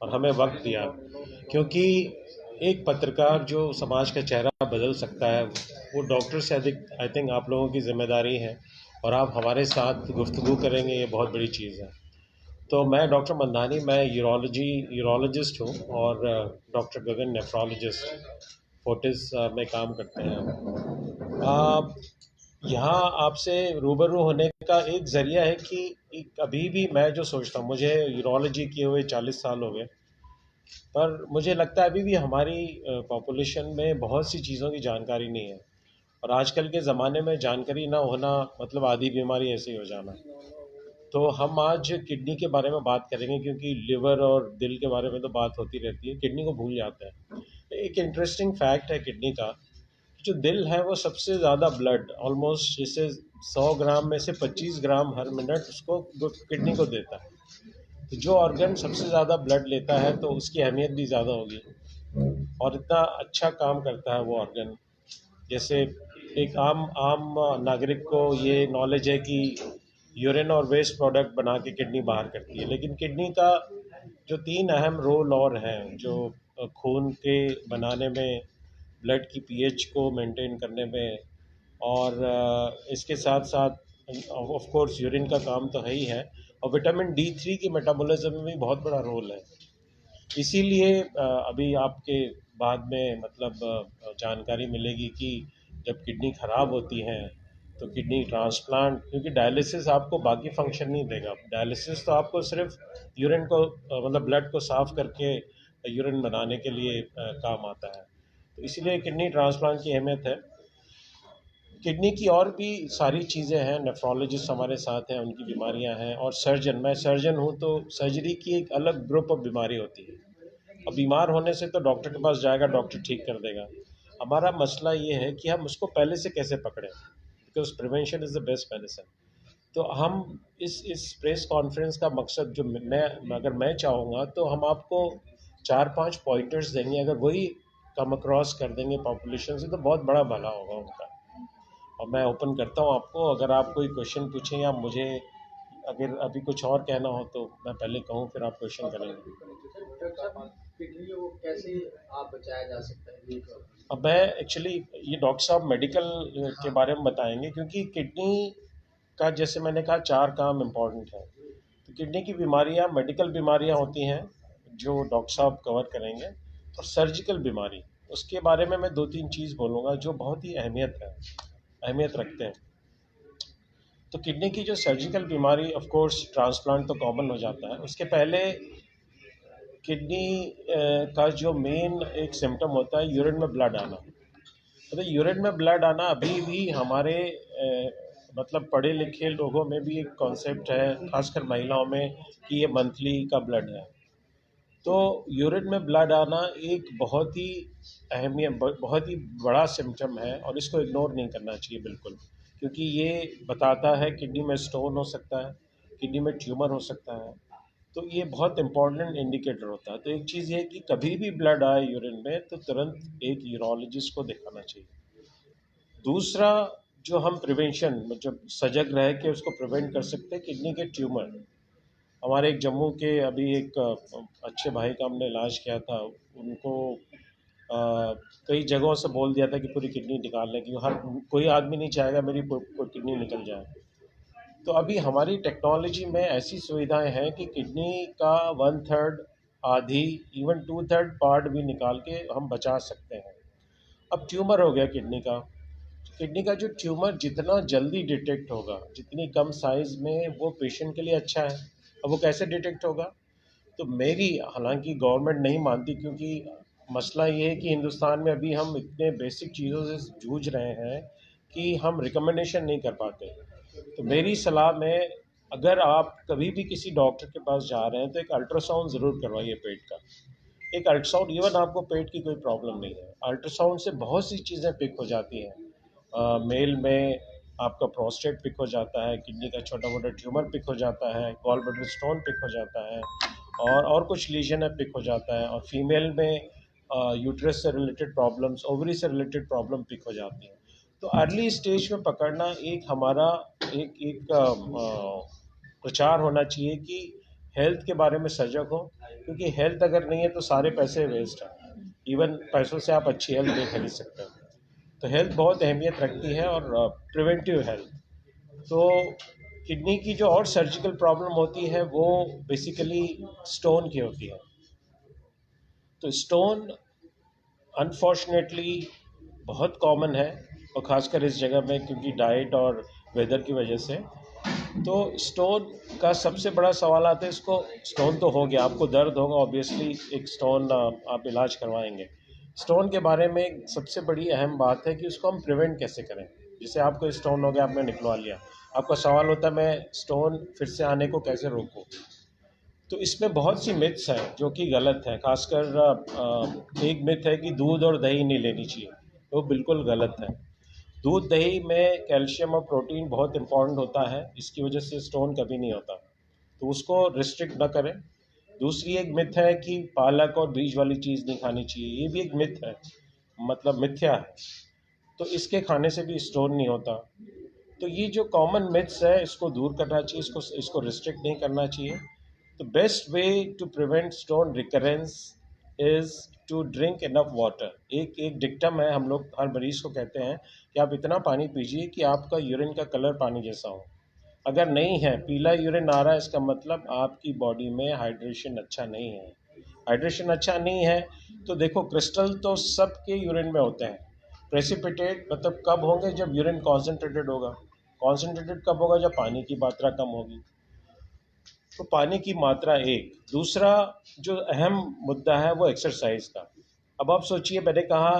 और हमें वक्त दिया, क्योंकि एक पत्रकार जो समाज का चेहरा बदल सकता है वो डॉक्टर से अधिक आई थिंक आप लोगों की जिम्मेदारी है, और आप हमारे साथ गुफ्तगू करेंगे, ये बहुत बड़ी चीज़ है। तो मैं डॉक्टर मंदानी, मैं यूरोलॉजिस्ट हूँ, और डॉक्टर गगन नेफ्रोलॉजिस्ट फोर्टिस में काम करते हैं। यहाँ आपसे रूबरू होने का एक ज़रिया है कि अभी भी मैं जो सोचता हूँ, मुझे यूरोलॉजी किए हुए 40 साल हो गए, पर मुझे लगता है अभी भी हमारी पॉपुलेशन में बहुत सी चीज़ों की जानकारी नहीं है। और आजकल के ज़माने में जानकारी ना होना मतलब आधी बीमारी ऐसे ही हो जाना। तो हम आज किडनी के बारे में बात करेंगे, क्योंकि लिवर और दिल के बारे में तो बात होती रहती है, किडनी को भूल जाते हैं। एक इंटरेस्टिंग फैक्ट है किडनी का, जो दिल है वो सबसे ज़्यादा ब्लड ऑलमोस्ट जैसे 100 ग्राम में से 25 ग्राम हर मिनट उसको किडनी को देता है। तो जो ऑर्गन सबसे ज़्यादा ब्लड लेता है तो उसकी अहमियत भी ज़्यादा होगी, और इतना अच्छा काम करता है वो ऑर्गन। जैसे एक आम आम नागरिक को ये नॉलेज है कि यूरिन और वेस्ट प्रोडक्ट बना के किडनी बाहर करती है, लेकिन किडनी का जो 3 अहम रोल और हैं, जो खून के बनाने में, ब्लड की पीएच को मेंटेन करने में, और इसके साथ साथ ऑफ कोर्स यूरिन का काम तो है ही है, और विटामिन D3 की मेटाबॉलिज्म में भी बहुत बड़ा रोल है। इसीलिए अभी आपके बाद में मतलब जानकारी मिलेगी कि जब किडनी ख़राब होती है तो किडनी ट्रांसप्लांट, क्योंकि डायलिसिस आपको बाकी फंक्शन नहीं देगा। डायलिसिस तो आपको सिर्फ यूरिन को मतलब ब्लड को साफ़ करके यूरिन बनाने के लिए काम आता है। तो इसीलिए किडनी ट्रांसप्लांट की अहमियत है। किडनी की और भी सारी चीज़ें हैं, नेफ्रोलॉजिस्ट हमारे साथ हैं, उनकी बीमारियां हैं, और सर्जन, मैं सर्जन हूँ, तो सर्जरी की एक अलग ग्रुप ऑफ बीमारी होती है। अब बीमार होने से तो डॉक्टर के पास जाएगा, डॉक्टर ठीक कर देगा। हमारा मसला ये है कि हम उसको पहले से कैसे पकड़ें, because prevention is the best medicine. तो हम इस प्रेस कॉन्फ्रेंस का मकसद, जो मैं अगर मैं चाहूँगा तो हम आपको 4-5 पॉइंटर्स देंगे, अगर वही कम अक्रॉस कर देंगे पॉपुलेशन से तो बहुत बड़ा भला होगा उनका। और मैं ओपन करता हूँ आपको, अगर आप कोई क्वेश्चन पूछें, या मुझे अगर अभी कुछ और कहना हो तो मैं पहले कहूँ, फिर आप क्वेश्चन करेंगे। किडनी को कैसे आप बचाया जा सकता है ये तो। अब मैं एक्चुअली, ये डॉक्टर साहब मेडिकल के बारे में बताएंगे, क्योंकि किडनी का जैसे मैंने कहा 4 काम इम्पोर्टेंट है। तो किडनी की बीमारियां मेडिकल बीमारियां होती हैं जो डॉक्टर साहब कवर करेंगे, और सर्जिकल बीमारी, उसके बारे में मैं 2-3 चीज़ बोलूँगा जो बहुत ही अहमियत रखते हैं। तो किडनी की जो सर्जिकल बीमारी, ऑफ कोर्स ट्रांसप्लांट तो कॉमन हो जाता है, उसके पहले किडनी का जो मेन एक सिम्टम होता है यूरिन में ब्लड आना। तो यूरिन में ब्लड आना अभी भी हमारे मतलब पढ़े लिखे लोगों में भी एक कॉन्सेप्ट है, खासकर महिलाओं में, कि ये मंथली का ब्लड है। तो यूरिन में ब्लड आना एक बहुत ही बड़ा सिम्टम है, और इसको इग्नोर नहीं करना चाहिए बिल्कुल, क्योंकि ये बताता है किडनी में स्टोन हो सकता है, किडनी में ट्यूमर हो सकता है। तो ये बहुत इंपॉर्टेंट इंडिकेटर होता है। तो एक चीज़ ये है कि कभी भी ब्लड आए यूरिन में तो तुरंत एक यूरोलॉजिस्ट को दिखाना चाहिए। दूसरा, जो हम प्रिवेंशन मतलब सजग रह के उसको प्रिवेंट कर सकते हैं, किडनी के ट्यूमर। हमारे एक जम्मू के अभी एक अच्छे भाई का हमने इलाज किया था, उनको कई जगहों से बोल दिया था कि पूरी किडनी निकालने की, हर कोई आदमी नहीं चाहेगा मेरी कोई किडनी निकल जाए। तो अभी हमारी टेक्नोलॉजी में ऐसी सुविधाएं हैं कि किडनी का 1/3, आधी, इवन 2/3 पार्ट भी निकाल के हम बचा सकते हैं। अब ट्यूमर हो गया किडनी का, किडनी का जो ट्यूमर जितना जल्दी डिटेक्ट होगा, जितनी कम साइज़ में, वो पेशेंट के लिए अच्छा है। अब वो कैसे डिटेक्ट होगा? तो मेरी, हालांकि गवर्नमेंट नहीं मानती, क्योंकि मसला ये है कि हिंदुस्तान में अभी हम इतने बेसिक चीज़ों से जूझ रहे हैं कि हम रिकमेंडेशन नहीं कर पाते। तो मेरी सलाह में, अगर आप कभी भी किसी डॉक्टर के पास जा रहे हैं तो एक अल्ट्रासाउंड ज़रूर करवाइए पेट का। एक अल्ट्रासाउंड, इवन आपको पेट की कोई प्रॉब्लम नहीं है, अल्ट्रासाउंड से बहुत सी चीज़ें पिक हो जाती हैं। मेल में आपका प्रोस्टेट पिक हो जाता है, किडनी का छोटा मोटा ट्यूमर पिक हो जाता है, गॉल ब्लैडर स्टोन पिक हो जाता है, और कुछ लीजन है पिक हो जाता है, और फीमेल में यूट्रस से रिलेटेड प्रॉब्लम्स, ओवरी से रिलेटेड प्रॉब्लम पिक हो जाती हैं। तो अर्ली स्टेज में पकड़ना एक हमारा एक एक प्रचार होना चाहिए कि हेल्थ के बारे में सजग हो, क्योंकि हेल्थ अगर नहीं है तो सारे पैसे वेस्ट हैं। इवन पैसों से आप अच्छी हेल्थ नहीं खरीद सकते। तो हेल्थ बहुत अहमियत रखती है, और प्रिवेंटिव हेल्थ। तो किडनी की जो और सर्जिकल प्रॉब्लम होती है वो बेसिकली स्टोन की होती है। तो स्टोन अनफॉर्चुनेटली बहुत कॉमन है, और ख़ासकर इस जगह में, क्योंकि डाइट और वेदर की वजह से। तो स्टोन का सबसे बड़ा सवाल आता है, इसको स्टोन तो हो गया, आपको दर्द होगा ऑब्वियसली, एक स्टोन आप इलाज करवाएंगे। स्टोन के बारे में सबसे बड़ी अहम बात है कि उसको हम प्रिवेंट कैसे करें। जैसे आपको स्टोन हो गया, आपने निकलवा लिया, आपका सवाल होता है मैं स्टोन फिर से आने को कैसे रोकूं। तो इसमें बहुत सी मिथ्स हैं जो कि गलत है। खासकर एक मिथ है कि दूध और दही नहीं लेनी चाहिए, वो बिल्कुल गलत है। दूध दही में कैल्शियम और प्रोटीन बहुत इंपॉर्टेंट होता है, इसकी वजह से स्टोन कभी नहीं होता, तो उसको रिस्ट्रिक्ट ना करें। दूसरी एक मिथ है कि पालक और बीज वाली चीज़ नहीं खानी चाहिए, ये भी एक मिथ है, मतलब मिथ्या है। तो इसके खाने से भी स्टोन नहीं होता। तो ये जो कॉमन मिथ्स है इसको दूर करना चाहिए, इसको रिस्ट्रिक्ट नहीं करना चाहिए। The best way to prevent stone recurrence is to drink enough water। एक डिक्टम है, हम लोग हर मरीज को कहते हैं कि आप इतना पानी पीजिए कि आपका यूरिन का कलर पानी जैसा हो। अगर नहीं है, पीला यूरिन आ रहा है, इसका मतलब आपकी बॉडी में हाइड्रेशन अच्छा नहीं है। हाइड्रेशन अच्छा नहीं है तो देखो, क्रिस्टल तो सबके यूरिन में होते हैं। प्रेसिपिटेट मतलब कब होंगे, जब यूरिन कॉन्सेंट्रेटेड होगा। कॉन्सेंट्रेटेड कब होगा, जब पानी की मात्रा कम होगी। तो पानी की मात्रा एक। दूसरा जो अहम मुद्दा है वो एक्सरसाइज का। अब आप सोचिए, मैंने कहा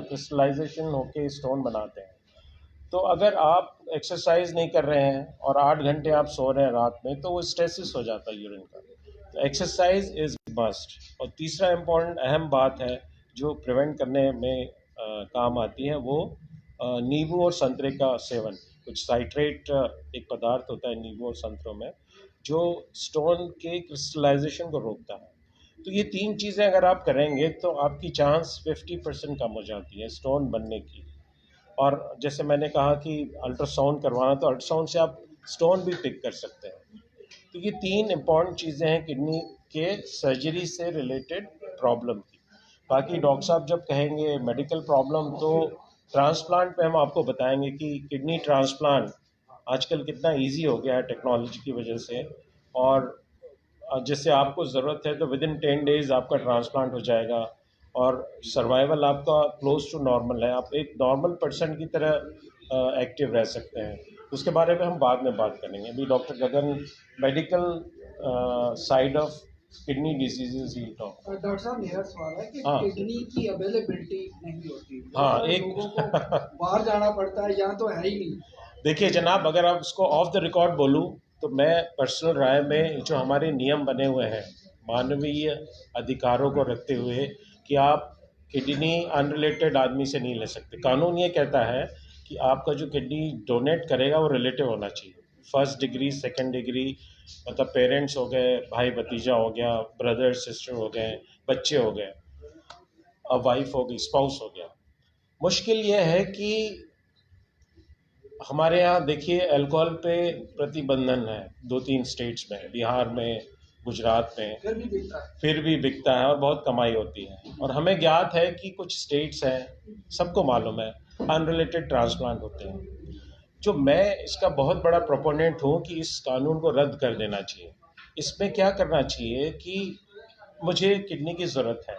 क्रिस्टलाइजेशन होके स्टोन बनाते हैं। तो अगर आप एक्सरसाइज नहीं कर रहे हैं और 8 घंटे आप सो रहे हैं रात में, तो वो स्ट्रेसिस हो जाता है यूरिन का। तो एक्सरसाइज इज मस्ट। और तीसरा इम्पोर्टेंट अहम बात है जो प्रिवेंट करने में काम आती है, वो नींबू और संतरे का सेवन। कुछ साइट्रेट एक पदार्थ होता है नींबू और संतरों में, जो स्टोन के क्रिस्टलाइजेशन को रोकता है। तो ये 3 चीज़ें अगर आप करेंगे तो आपकी चांस 50% कम हो जाती है स्टोन बनने की। और जैसे मैंने कहा कि अल्ट्रासाउंड करवाना, तो अल्ट्रासाउंड से आप स्टोन भी पिक कर सकते हैं। तो ये 3 इम्पॉर्टेंट चीज़ें हैं किडनी के सर्जरी से रिलेटेड प्रॉब्लम की। बाकी डॉक्टर साहब जब कहेंगे मेडिकल प्रॉब्लम, तो ट्रांसप्लांट पे हम आपको बताएंगे कि किडनी ट्रांसप्लांट आजकल कितना इजी हो गया है टेक्नोलॉजी की वजह से। और जैसे आपको ज़रूरत है तो विद इन 10 डेज़ आपका ट्रांसप्लांट हो जाएगा, और सर्वाइवल आपका क्लोज टू नॉर्मल है। आप एक नॉर्मल पर्सन की तरह एक्टिव रह सकते हैं। उसके बारे में हम बाद में बात करेंगे। अभी doctor Gagan medical side of kidney diseases he talk. Doctor साहब, मेरा सवाल है कि हाँ किडनी की अवेलेबिलिटी नहीं होती, हाँ, लोगों को बाहर जाना पड़ता है, यहाँ तो है ही नहीं। देखिए जनाब, अगर आप उसको ऑफ द रिकॉर्ड बोलूं तो मैं पर्सनल राय में, जो हमारे नियम बने हुए हैं मानवीय अधिकारों को रखते हुए, कि आप किडनी अनरिलेटेड आदमी से नहीं ले सकते। कानून ये कहता है कि आपका जो किडनी डोनेट करेगा वो रिलेटिव होना चाहिए। फर्स्ट डिग्री, सेकंड डिग्री, मतलब पेरेंट्स हो गए, भाई भतीजा हो गया, ब्रदर सिस्टर हो गए, बच्चे हो गए, वाइफ हो गई, स्पाउस हो गया। मुश्किल ये है कि हमारे यहाँ देखिए अल्कोहल पे प्रतिबंधन है 2-3 स्टेट्स में, बिहार में, गुजरात में, फिर भी बिकता है और बहुत कमाई होती है। और हमें ज्ञात है कि कुछ स्टेट्स हैं, सबको मालूम है, अनरिलेटेड ट्रांसप्लांट होते हैं। जो मैं इसका बहुत बड़ा प्रोपोनेंट हूँ कि इस कानून को रद्द कर देना चाहिए। इसमें क्या करना चाहिए कि मुझे किडनी की ज़रूरत है,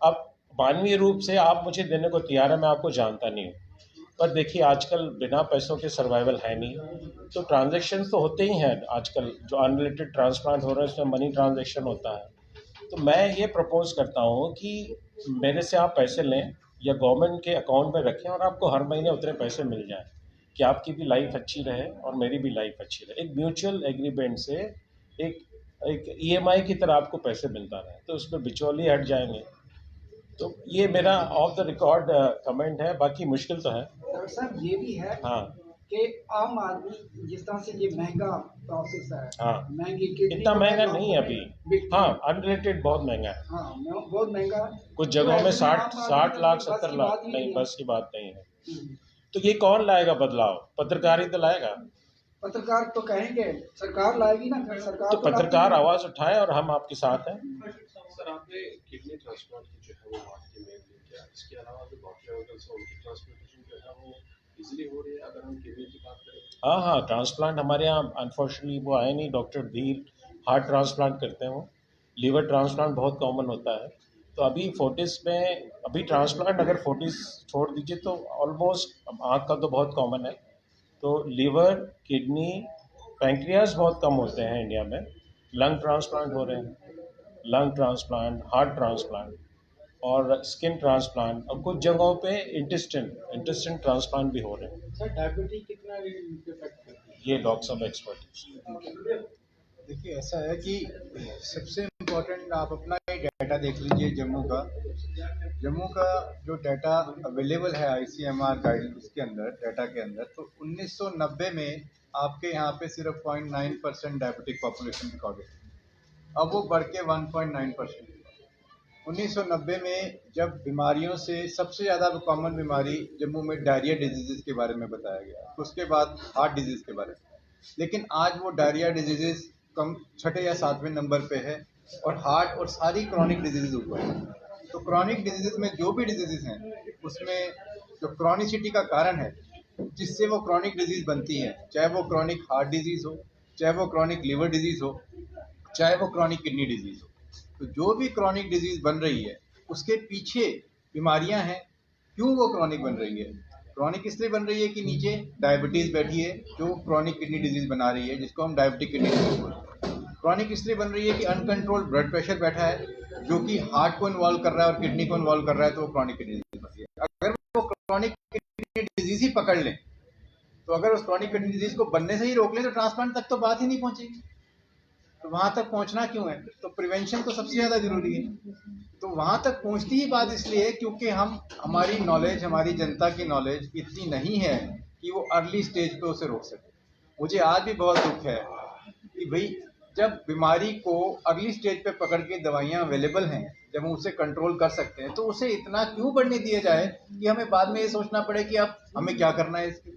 अब मानवीय रूप से आप मुझे देने को तैयार है, मैं आपको जानता नहीं हूँ, पर देखिए आजकल बिना पैसों के सर्वाइवल है नहीं। तो ट्रांजैक्शंस तो होते ही हैं आजकल, जो अनरिलेटेड ट्रांसप्लांट हो रहा है उसमें मनी ट्रांजैक्शन होता है। तो मैं ये प्रपोज करता हूँ कि मेरे से आप पैसे लें या गवर्नमेंट के अकाउंट में रखें, और आपको हर महीने उतने पैसे मिल जाएं कि आपकी भी लाइफ अच्छी रहे और मेरी भी लाइफ अच्छी रहे। एक म्यूचुअल एग्रीमेंट से एक एक ईएमआई की तरह आपको पैसे मिलता रहे, तो उसमें बिचौली हट जाएंगे। तो ये मेरा ऑफ द रिकॉर्ड कमेंट है, बाकी मुश्किल तो है। डॉक्टर साहब, ये भी है हाँ कि आम आदमी जिस तरह से ये महंगा प्रोसेस है, हाँ, महंगी किडनी इतना तो महंगा गाँव नहीं है में अभी। बिकती हाँ, है। अनरिलेटेड बहुत महंगा है, हाँ, बहुत महंगा है। कुछ तो जगहों में ऐसे में आम 60 आदमी लाख तो बस 70 की लाख बात ही नहीं, है। बस की बात नहीं है। तो ये कौन लाएगा बदलाव? पत्रकार ही तो लाएगा। पत्रकार तो कहेंगे सरकार लाएगी ना, सरकार तो तो लाएगी पत्रकार ना। आवाज़ उठाएं और हम आपके साथ हैं। सर आपने किडनी ट्रांसप्लांट की जो है वो बात की मेन क्या इसके अलावा जो बाकी ऑर्गन्स हैं उनकी ट्रांसप्लांटेशन जो है वो इजीली हो रही है अगर हम किडनी की बात करें? हाँ हाँ, ट्रांसप्लांट हमारे यहाँ अनफॉर्चुनेटली वो आए नहीं, डॉक्टर धीर हार्ट ट्रांसप्लांट करते हैं वो, लीवर ट्रांसप्लांट बहुत कॉमन होता है। तो अभी फोर्टिस में अभी ट्रांसप्लांट अगर फोर्टिस छोड़ दीजिए तो ऑलमोस्ट आँख का तो बहुत कॉमन है, तो लीवर, किडनी, पैंक्रियास बहुत कम होते हैं इंडिया में। लंग ट्रांसप्लांट हो रहे हैं, लंग ट्रांसप्लांट, हार्ट ट्रांसप्लांट और स्किन ट्रांसप्लांट, और कुछ जगहों पे इंटेस्टाइन ट्रांसप्लांट भी हो रहे हैं। सर डायबिटीज कितना इफेक्ट करती है? ये डॉक्टर साहब एक्सपर्ट। देखिए ऐसा है कि सबसे इम्पोर्टेंट आप अपना ही डाटा देख लीजिए। जम्मू का जो डाटा अवेलेबल है ICMR गाइड उसके अंदर डाटा के अंदर, तो 1990 में आपके यहाँ पे सिर्फ 0.9% डायबिटिक पॉपुलेशन रिकॉर्डेड, अब वो बढ़ के 1.9%। 1990 में जब बीमारियों से सबसे ज़्यादा कॉमन बीमारी जम्मू में डायरिया डिजीज़ के बारे में बताया गया, तो उसके बाद हार्ट डिजीज़ के बारे में, लेकिन आज वो डायरिया डिजीज़ कम 6 या 7वें नंबर पे है और हार्ट और सारी क्रॉनिक डिजीज़ ऊपर है। तो क्रॉनिक डिजीज़ में जो भी डिजीज़ हैं उसमें जो क्रॉनिसिटी का कारण है जिससे वो क्रॉनिक डिजीज़ बनती है, चाहे वो क्रॉनिक हार्ट डिजीज़ हो, चाहे वो क्रॉनिक लिवर डिजीज़ हो, चाहे वो क्रॉनिक किडनी डिजीज़ हो, तो जो भी क्रॉनिक डिजीज़ बन रही है उसके पीछे बीमारियां हैं। क्यों वो क्रॉनिक बन रही है? क्रॉनिक इसलिए बन रही है कि नीचे डायबिटीज़ बैठी है जो क्रॉनिक किडनी डिजीज़ बना रही है, जिसको हम डायबिटिक किडनी डिजीज़ बोलते हैं। क्रॉनिक इसलिए बन रही है कि अनकंट्रोल्ड ब्लड प्रेशर बैठा है जो कि हार्ट को इन्वॉल्व कर रहा है और किडनी को इन्वॉल्व कर रहा है, तो वो क्रॉनिक किडनी डिजीज़ बन रही है। अगर वो क्रॉनिक किडनी डिजीज़ ही पकड़ लें, तो अगर उस क्रॉनिक किडनी डिजीज़ को बनने से ही रोक लें तो ट्रांसप्लांट तक तो बात ही नहीं पहुंचेगी। तो वहाँ तक पहुँचना क्यों है? तो प्रिवेंशन तो सबसे ज़्यादा ज़रूरी है। तो वहाँ तक पहुँचती ही बात इसलिए है क्योंकि हमारी नॉलेज, हमारी जनता की नॉलेज इतनी नहीं है कि वो अर्ली स्टेज पे उसे रोक सके। मुझे आज भी बहुत दुख है कि भाई जब बीमारी को अर्ली स्टेज पे पकड़ के दवाइयाँ अवेलेबल हैं, जब हम उसे कंट्रोल कर सकते हैं, तो उसे इतना क्यों बढ़ने दिया जाए कि हमें बाद में ये सोचना पड़े कि अब हमें क्या करना है इसके।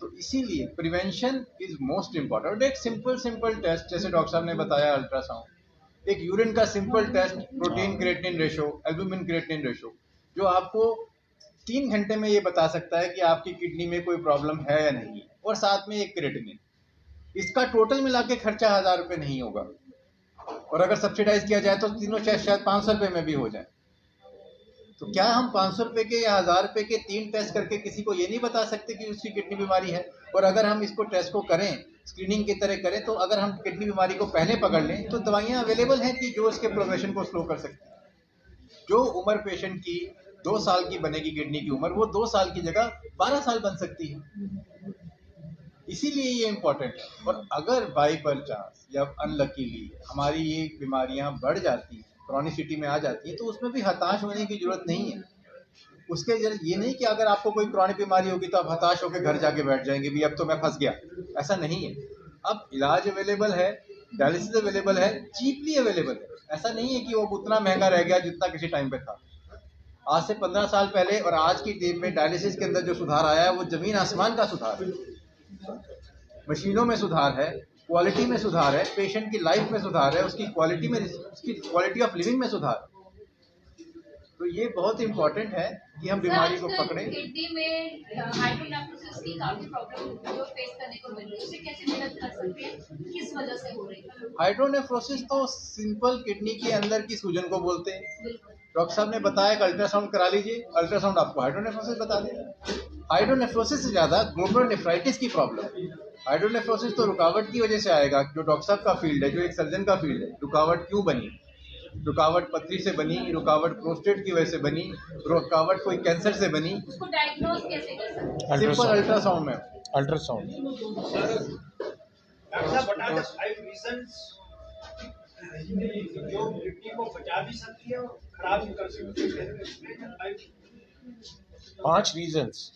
तो इसीलिए प्रिवेंशन इज मोस्ट इम्पॉर्टेंट। एक सिंपल टेस्ट जैसे डॉक्टर साहब ने बताया, अल्ट्रासाउंड, एक यूरिन का simple test, protein creatinine ratio, albumin creatinine ratio, जो आपको 3 घंटे में ये बता सकता है कि आपकी किडनी में कोई प्रॉब्लम है या नहीं, और साथ में एक क्रिएटिनिन। इसका टोटल मिला के खर्चा 1000 रुपये नहीं होगा, और अगर सब्सिडाइज किया जाए तो तीनों शायद 500 रुपये में भी हो जाए। तो क्या हम 500 रुपये के या 1000 रुपये के 3 टेस्ट करके किसी को ये नहीं बता सकते कि उसकी किडनी बीमारी है? और अगर हम इसको टेस्ट को करें, स्क्रीनिंग की तरह करें, तो अगर हम किडनी बीमारी को पहले पकड़ लें तो दवाइयाँ अवेलेबल हैं कि जो इसके प्रोग्रेशन को स्लो कर सकती हैं। जो उम्र पेशेंट की 2 साल की बनेगी किडनी की उम्र, वो 2 साल की जगह 12 साल बन सकती है। इसीलिए ये इम्पोर्टेंट है। और अगर बाई पर चांस या अनलकीली हमारी ये बीमारियां बढ़ जाती हैं, क्रॉनिसिटी में आ जाती है, तो उसमें भी हताश होने की जरूरत नहीं है। उसके ये नहीं कि अगर आपको कोई क्रॉनिक बीमारी होगी तो आप हताश होकर घर जाके बैठ जाएंगे भी अब तो मैं फंस गया, ऐसा नहीं है। अब इलाज अवेलेबल है, डायलिसिस अवेलेबल है, चीपली अवेलेबल है। ऐसा नहीं है कि वो उतना महंगा रह गया जितना किसी टाइम पे था। आज से 15 साल पहले और आज की डेट में डायलिसिस के अंदर जो सुधार आया है वो जमीन आसमान का सुधार है। मशीनों में सुधार है, क्वालिटी में सुधार है, पेशेंट की लाइफ में सुधार है, उसकी क्वालिटी ऑफ लिविंग में सुधार। तो ये बहुत इंपॉर्टेंट है कि हम बीमारी को पकड़ें। किडनी में हाइड्रोनेफ्रोसिस की काफी प्रॉब्लम जो फेस करने को मिल रही है, उसे कैसे मदद कर सकते हैं, किस वजह से हो रही है? हाइड्रोनेफ्रोसिस तो सिंपल किडनी के अंदर की सूजन को बोलते हैं। डॉक्टर साहब ने बताया कि अल्ट्रासाउंड करा लीजिए, अल्ट्रासाउंड आपको हाइड्रोनेफ्रोसिस बता देगा। हाइड्रोनेफ्रोसिस से ज्यादा ग्लोमेरुलोनेफ्राइटिस की प्रॉब्लम है। हाइड्रोनेफ्रोसिस तो रुकावट की वजह से आएगा, जो डॉक्टर साहब का फील्ड है, जो एक सर्जन का फील्ड है। रुकावट क्यों बनी? रुकावट पथरी से बनी, रुकावट प्रोस्टेट की वजह से बनी, रुकावट कोई कैंसर से बनी। उसको डायग्नोज कैसे कर सकते हैं? सिंपल अल्ट्रासाउंड में। अल्ट्रासाउंड जो किडनी को बचा भी सकती है और खराब भी कर सकती है। 5 रीजंस।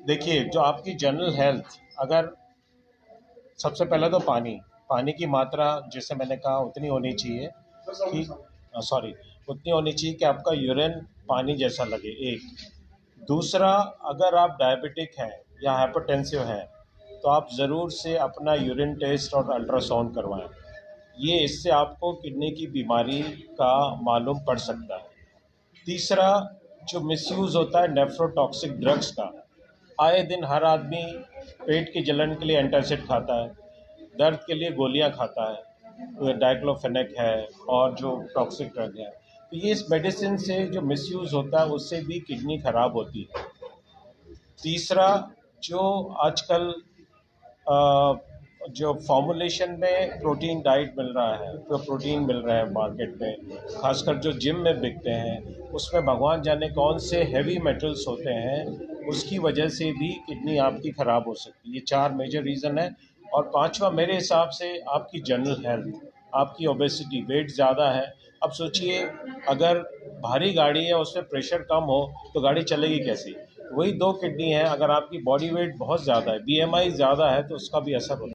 देखिए, जो आपकी जनरल हेल्थ, अगर सबसे पहले तो पानी की मात्रा, जैसे मैंने कहा, उतनी होनी चाहिए कि उतनी होनी चाहिए कि आपका यूरिन पानी जैसा लगे, एक। दूसरा, अगर आप डायबिटिक हैं या हाइपरटेंसिव हैं तो आप ज़रूर से अपना यूरिन टेस्ट और अल्ट्रासाउंड करवाएं। ये इससे आपको किडनी की बीमारी का मालूम पड़ सकता है। तीसरा, जो मिसयूज़ होता है नेफ्रोटॉक्सिक ड्रग्स का, आए दिन हर आदमी पेट की जलन के लिए एंटासिड खाता है, दर्द के लिए गोलियां खाता है, डाइक्लोफेनेक है और जो टॉक्सिक ड्रग है। तो ये इस मेडिसिन से जो मिसयूज़ होता है उससे भी किडनी ख़राब होती है। तीसरा, जो आजकल जो फॉर्मुलेशन में प्रोटीन डाइट मिल रहा है, तो प्रोटीन मिल रहा है मार्केट में, खासकर जो जिम में बिकते हैं, उसमें भगवान जाने कौन से हैवी मेटल्स होते हैं, उसकी वजह से भी किडनी आपकी ख़राब हो सकती है। ये 4 मेजर रीज़न है। और पांचवा मेरे हिसाब से आपकी जनरल हेल्थ, आपकी ओबेसिटी, वेट ज़्यादा है। अब सोचिए, अगर भारी गाड़ी है उसमें प्रेशर कम हो तो गाड़ी चलेगी कैसी? वही 2 किडनी है, अगर आपकी बॉडी वेट बहुत ज़्यादा है, BMI ज़्यादा है, तो उसका भी असर होता है।